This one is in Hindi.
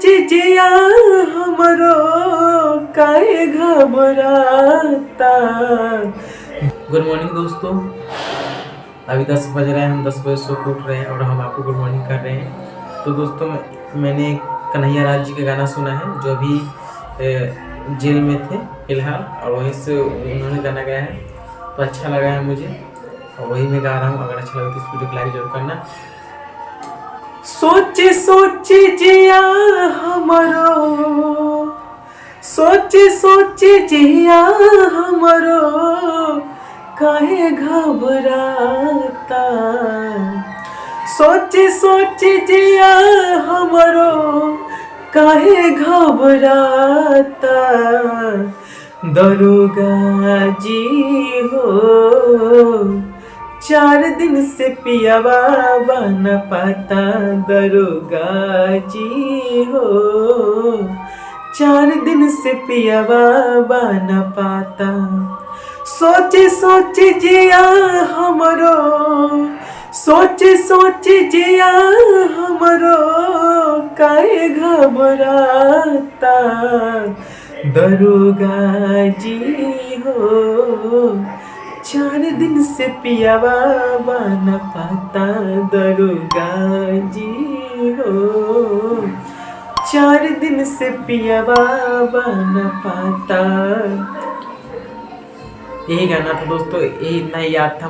जिया हमरो काहे घबराता। गुड मॉर्निंग दोस्तों, अभी 10 बज रहे हैं, हम 10 बजे सो के उठ रहे हैं और हम आपको गुड मॉर्निंग कर रहे हैं। तो दोस्तों मैंने कन्हैया राज जी का गाना सुना है जो अभी जेल में थे फिलहाल, और वहीं से उन्होंने गाना गाया है, तो अच्छा लगा है मुझे और वही मैं गा रहा हूँ। अगर अच्छा लगे तो इस वीडियो को लाइक जरूर करना। सोचे सोचे जिया हमरो, सोचे सोचे जिया हमरो काहे घबराता। सोचे सोचे जिया हमरो काहे घबराता। दरोगा जी हो 4 दिन से पियावा बन पाता। दरोगा जी हो 4 दिन से पियावा बन पाता। सोचे सोचे जिया हमरो, सोचे सोचे जिया हमरो काहे घबराता। दरोगा जी हो 4 दिन से पियावा बन पाता। दरोगा जी हो 4 दिन से पियावा बन पाता। यही गाना था दोस्तों, यही इतना याद था।